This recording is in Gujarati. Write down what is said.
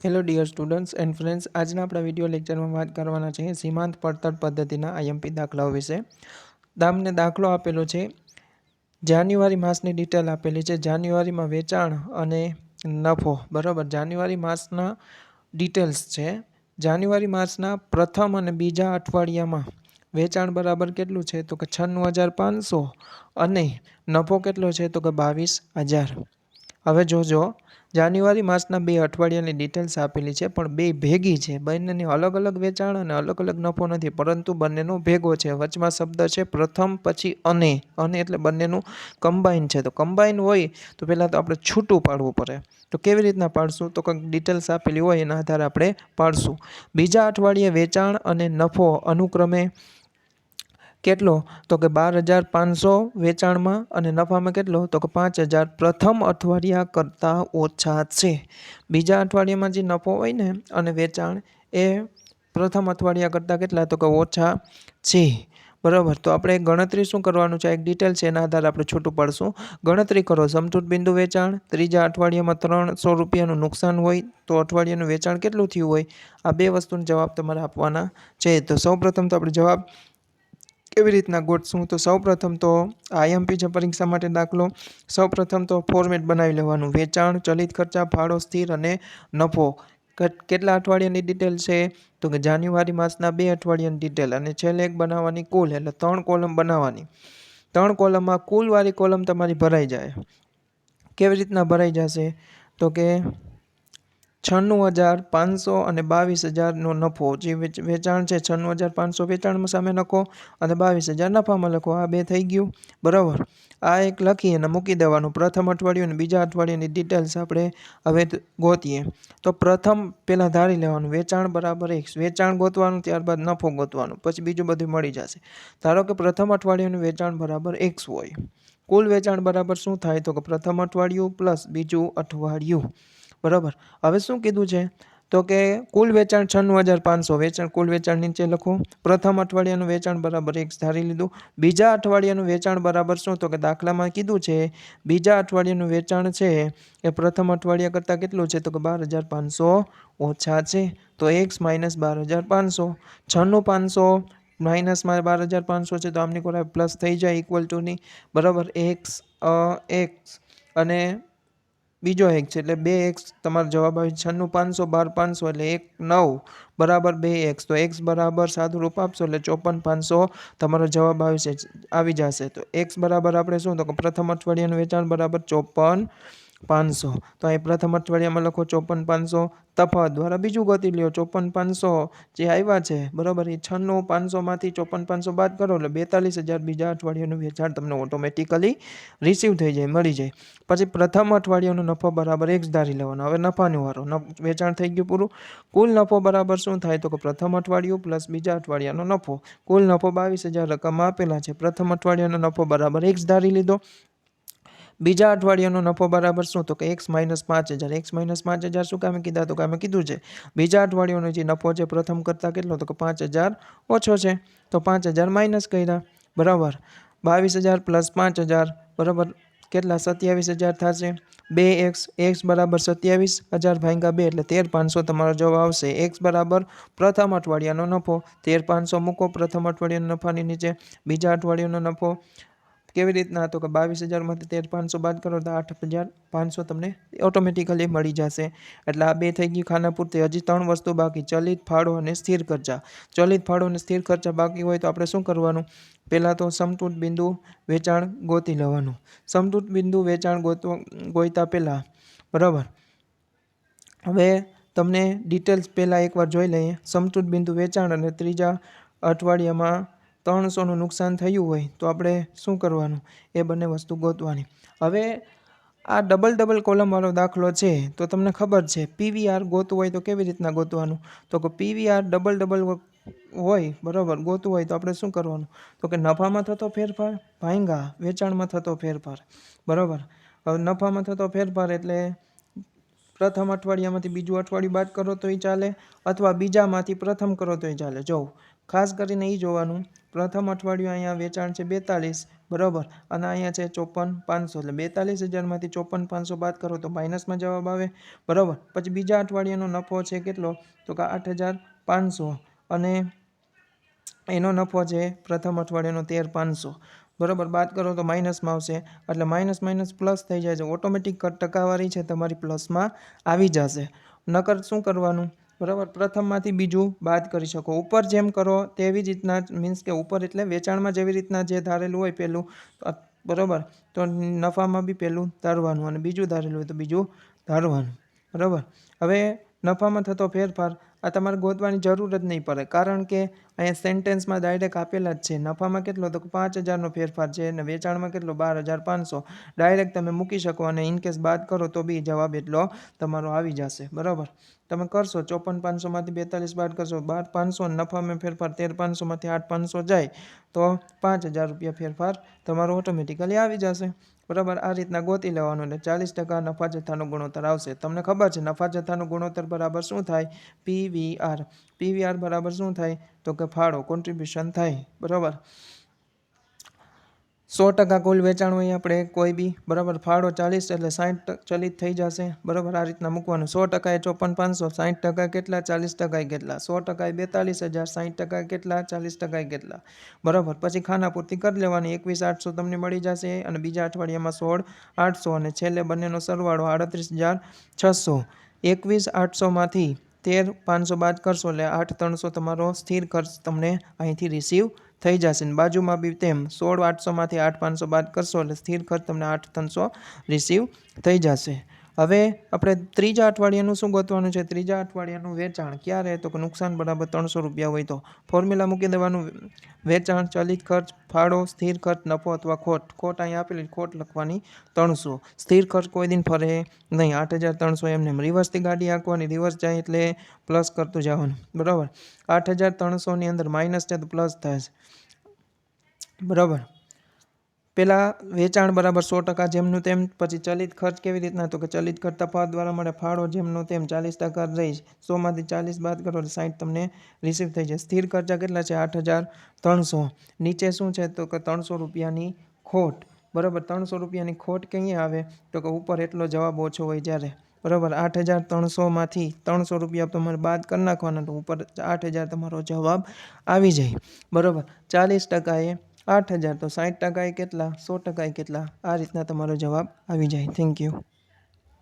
Hello dear students and friends, આજના આપણા વિડીયો લેક્ચરમાં વાત કરવાના છે સીમાંત પડતર પદ્ધતિના આઈએમપી દાખલાઓ વિશે. તમને દાખલો આપેલો છે, જાન્યુઆરી માસની ડિટેલ આપેલી છે. જાન્યુઆરીમાં વેચાણ અને નફો, બરાબર. જાન્યુઆરી માસના ડિટેલ્સ છે. જાન્યુઆરી માસના પ્રથમ અને બીજા અઠવાડિયામાં વેચાણ બરાબર કેટલું છે? તો કે 96,500 અને નફો કેટલો છે? તો કે 22,000. હવે જોજો, જાન્યુઆરી માસના 2 અઠવાડિયાની ડિટેલ્સ આપેલી છે, પણ બે ભેગી છે. બંનેની અલગ અલગ વેચાણ અને અલગ અલગ નફો નથી, પરંતુ બંનેનો ભેગો છે. વચમાં શબ્દ છે પ્રથમ, પછી અને એટલે બંનેનું કમ્બાઈન છે. તો કમ્બાઈન હોય તો પહેલાં તો આપણે છૂટું પાડવું પડે. તો કેવી રીતના પાડશું? તો કંઈક ડિટેલ્સ આપેલી હોય એના આધારે આપણે પાડશું. બીજા અઠવાડિયે વેચાણ અને નફો અનુક્રમે કેટલો? તો કે 12,500 વેચાણમાં અને નફામાં કેટલો? તો કે 5,000 પ્રથમ અઠવાડિયા કરતાં ઓછા છે. બીજા અઠવાડિયામાં જે નફો હોય ને અને વેચાણ એ પ્રથમ અઠવાડિયા કરતાં કેટલા? તો કે ઓછા છે, બરાબર. તો આપણે ગણતરી શું કરવાનું છે? એક ડિટેલ છે, એના આધારે આપણે છૂટું પાડશું. ગણતરી કરો. સમતૂર બિંદુ વેચાણ ત્રીજા અઠવાડિયામાં 300 રૂપિયાનું નુકસાન હોય તો અઠવાડિયાનું વેચાણ કેટલું થયું હોય? આ બે વસ્તુનો જવાબ તમારે આપવાના છે. તો સૌપ્રથમ તો આપણે જવાબ કેવી રીતના ગોઠશું? તો સૌપ્રથમ તો આઈએમપી છે પરીક્ષા માટે દાખલો. સૌપ્રથમ તો ફોર્મેટ બનાવી લેવાનું. વેચાણ, ચલિત ખર્ચા, ફાળો, સ્થિર અને નફો. કેટલા અઠવાડિયાની ડિટેલ છે? તો કે જાન્યુઆરી માસના 2 અઠવાડિયાની ડિટેલ, અને છેલ્લે એક બનાવવાની કુલ, એટલે 3 કોલમ બનાવવાની. 3 કોલમમાં કુલવાળી કોલમ તમારી ભરાઈ જાય. કેવી રીતના ભરાઈ જશે? તો કે 96,500 અને 22,000નો નફો. જે વેચાણ છે 96,500 વેચાણમાં સામે લખો અને 22,000 નફામાં લખો. આ બે થઈ ગયું, બરાબર. આ એક લખી અને મૂકી દેવાનું. પ્રથમ અઠવાડિયું અને બીજા અઠવાડિયાની ડિટેલ્સ આપણે હવે ગોતીએ. તો પ્રથમ પહેલાં ધારી લેવાનું વેચાણ બરાબર x. વેચાણ ગોતવાનું, ત્યારબાદ નફો ગોતવાનું, પછી બીજું બધું મળી જશે. ધારો કે પ્રથમ અઠવાડિયાનું વેચાણ બરાબર x હોય. કુલ વેચાણ બરાબર શું થાય? તો કે પ્રથમ અઠવાડિયું પ્લસ બીજું અઠવાડિયું, બરાબર. હવે શું કીધું છે? તો કે કુલ વેચાણ 96,500. કુલ વેચાણ નીચે લખો. પ્રથમ અઠવાડિયાનું વેચાણ બરાબર x ધારી લીધું. બીજા અઠવાડિયાનું વેચાણ બરાબર શું? તો કે દાખલામાં કીધું છે બીજા અઠવાડિયાનું વેચાણ છે એ પ્રથમ અઠવાડિયા કરતાં કેટલું છે? તો કે 12,500 ઓછા છે. તો x - 12,500. 96,500 માઇનસમાં 12,500 છે, તો આમની કોઈ પ્લસ થઈ જાય ઇક્વલ ટુની, બરાબર. x અને બીજો એક છે એટલે 2x તમારો જવાબ આવે. 96,500 12,500 એટલે 1,9 બરાબર 2x. તો x બરાબર સાદું રૂપ આપશો એટલે 54,500 તમારો જવાબ આવી જશે. તો x બરાબર આપણે શું? તો કે પ્રથમ અઠવાડિયાનું વેચાણ બરાબર 54,500. તો અહીં પ્રથમ અઠવાડિયામાં લખો 54,500. તફાવત દ્વારા બીજું ગોતી લ્યો. 54,500 જે આવ્યા છે, બરાબર, એ 96,500માંથી 54,500 બાદ કરો એટલે 42,000 બીજા અઠવાડિયાનું વેચાણ તમને ઓટોમેટિકલી રિસીવ થઈ જાય, મળી જાય. પછી પ્રથમ અઠવાડિયાનો નફો બરાબર x ધારી લેવાનો. હવે નફાનું વારો. વેચાણ થઈ ગયું પૂરું. કુલ નફો બરાબર શું થાય? તો કે પ્રથમ અઠવાડિયું પ્લસ બીજા અઠવાડિયાનો નફો. કુલ નફો 22,000 રકમ આપેલા છે. પ્રથમ અઠવાડિયાનો નફો બરાબર x ધારી લીધો. બીજા અઠવાડિયાનો નફો બરાબર શું? તો કે x - 5,000. x - 5,000 શું કામે કીધા? તો કે અમે કીધું છે બીજા અઠવાડિયાનો જે નફો છે પ્રથમ કરતાં કેટલો? તો કે 5,000 ઓછો છે. તો 5,000 માઇનસ કર્યા, બરાબર. 22,000 પ્લસ 5,000 બરાબર કેટલા? 27,000 થશે. 2x બરાબર 27,000 ભાગ્યા 2 એટલે 13,500 તમારો જવાબ આવશે. x બરાબર પ્રથમ અઠવાડિયાનો નફો 13,500 મૂકો પ્રથમ અઠવાડિયાના નફાની નીચે. બીજા અઠવાડિયાનો નફો કેવી રીતના? તો કે 22,000માંથી 13,500 બાદ કરો તો 8,500 તમને ઓટોમેટિકલી મળી જશે. એટલે આ બે થઈ ગઈ ખાના પૂરતી. હજી 3 વસ્તુ બાકી: ચલિત, ફાળો અને સ્થિર ખર્ચા. ચલિત, ફાળો અને સ્થિર ખર્ચા બાકી હોય તો આપણે શું કરવાનું? પહેલાં તો સમતૂર બિંદુ વેચાણ ગોતી લેવાનું. સમતૂર બિંદુ વેચાણ ગોત્યા પહેલાં, બરાબર. હવે તમને ડિટેલ્સ પહેલાં એકવાર જોઈ લઈએ. સમતૂર બિંદુ વેચાણ અને ત્રીજા અઠવાડિયામાં 300નું નુકસાન થયું હોય તો આપણે શું કરવાનું? એ બંને વસ્તુ ગોતવાની. હવે આ ડબલ કોલમવાળો દાખલો છે તો તમને ખબર છે પીવીઆર ગોતવું હોય તો કેવી રીતના ગોતવાનું? તો કે પીવીઆર ડબલ હોય, બરાબર, ગોતવું હોય તો આપણે શું કરવાનું? તો કે નફામાં થતો ફેરફાર ભાંગા વેચાણમાં થતો ફેરફાર, બરાબર. હવે નફામાં થતો ફેરફાર એટલે પ્રથમ અઠવાડિયામાંથી બીજું અઠવાડિયું બાદ કરો તોય ચાલે, અથવા બીજામાંથી પ્રથમ કરો તોય ચાલે. જો ખાસ કરીને એ જોવાનું, પ્રથમ અઠવાડિયું અહીંયા વેચાણ છે 42, બરાબર, અને અહીંયા છે 54,500 એટલે 42,000માંથી 54,500 બાદ કરો તો માઇનસમાં જવાબ આવે, બરાબર. પછી બીજા અઠવાડિયાનો નફો છે કેટલો, તો કે 8,500 અને એનો નફો છે પ્રથમ અઠવાડિયાનો 13,500, બરાબર. બાદ કરો તો માઇનસમાં આવશે, એટલે માઇનસ માઇનસ પ્લસ થઈ જાય છે. ઓટોમેટિક ટકાવારી છે તમારી પ્લસમાં આવી જશે. નકર શું કરવાનું, બરાબર, પ્રથમમાંથી બીજું બાદ કરી શકો. ઉપર જેમ કરો તેવી જ રીતના, મીન્સ કે ઉપર એટલે વેચાણમાં જેવી રીતના જે ધારેલું હોય પહેલું, બરાબર, તો નફામાં બી પહેલું ધારવાનું અને બીજું ધારેલું હોય તો બીજું ધારવાનું, બરાબર. હવે નફામાં થતો ફેરફાર આ તમારે ગોતવાની જરૂર જ નહીં પડે, કારણ કે અહીંયા સેન્ટેન્સમાં ડાયરેક્ટ આપેલા જ છે. નફામાં કેટલો, તો 5,000નો ફેરફાર છે અને વેચાણમાં કેટલો, 12,500. ડાયરેક્ટ તમે મૂકી શકો અને ઇનકેસ બાદ કરો તો બી જવાબ એટલો તમારો આવી જશે, બરાબર. તમે કરશો 54,500માંથી 42 બાદ કરશો 12,500, નફામાં ફેરફાર 13,500માંથી 8,500 જાય તો 5,000 રૂપિયા ફેરફાર તમારો ઓટોમેટિકલી આવી જશે, બરાબર. આ રીતના ગોતી લેવાનું એટલે 40% નફા જથ્થાનો ગુણોત્તર આવશે. તમને ખબર છે નફા જથ્થાનો ગુણોત્તર બરાબર શું થાય, PVR. PVR બરાબર શું થાય, તો કે ફાળો, કોન્ટ્રીબ્યુશન થાય, બરાબર. 100% કુલ વેચાણ હોય આપણે કોઈ બી, બરાબર, ફાળો 40 એટલે 60 ચલિત થઈ જશે, બરાબર. આ રીતના મૂકવાનું. 100% એ 54,500, 60% કેટલા, 40% કેટલા, 100% એ 42,000, 60% કેટલા, 40% કેટલા, બરાબર. પછી ખાનાપૂર્તિ કરી લેવાની. 21,800 તમને મળી જશે અને બીજા અઠવાડિયામાં 16,800 અને છેલ્લે બંનેનો સરવાળો 38,600. 21,800માંથી 13,500 બાદ કરશો એટલે 8,300 તમારો સ્થિર ખર્ચ તમને અહીંથી રિસીવ થઈ જશે. ને બાજુમાં બી તેમ 16,800માંથી 8,500 બાદ કરશો એટલે સ્થિર ખર્ચ તમને 8,300 રિસીવ થઈ જશે. હવે આપણે ત્રીજા અઠવાડિયાનું શું ગોતવાનું છે, ત્રીજા અઠવાડિયાનું વેચાણ ક્યારે, તો કે નુકસાન બરાબર 300 રૂપિયા હોય તો ફોર્મ્યુલા મૂકી દેવાનું. વેચાણ, ચલિત ખર્ચ, ફાળો, સ્થિર ખર્ચ, નફો અથવા ખોટ. ખોટ અહીં આપેલી, ખોટ લખવાની 300. સ્થિર ખર્ચ કોઈ દિન ફરે નહીં, 8,300 એમને રિવર્સથી ગાડી હાંકવાની, રિવર્સ જાય એટલે પ્લસ કરતું જવાનું, બરાબર. 8,300ની અંદર માઇનસ છે તો પ્લસ થાય છે, બરાબર. પહેલાં વેચાણ બરાબર 100% જેમનું તેમ. પછી ચલિત ખર્ચ કેવી રીતના, તો કે ચલિત ખર્ચ તફાવત દ્વારા મળે. ફાળો જેમનું તેમ 40% રહીશ, 100માંથી 40 બાદ કરો એટલે 60 તમને રિસીવ થઈ જાય. સ્થિર ખર્ચા કેટલા છે, 8,300. નીચે શું છે, તો કે 300 રૂપિયાની ખોટ, બરાબર. 300 રૂપિયાની ખોટ ક્યાં આવે, તો કે ઉપર એટલો જવાબ ઓછો હોય જ્યારે, બરાબર. 8,300માંથી 300 રૂપિયા તમારે બાદ કરી નાખવાના તો ઉપર 8,000 તમારો જવાબ આવી જાય, બરાબર. 40% એ 8,000 તો 60% એ કેટલા, 100% એ કેટલા, આ રીતના તમારો જવાબ આવી જાય. Thank you.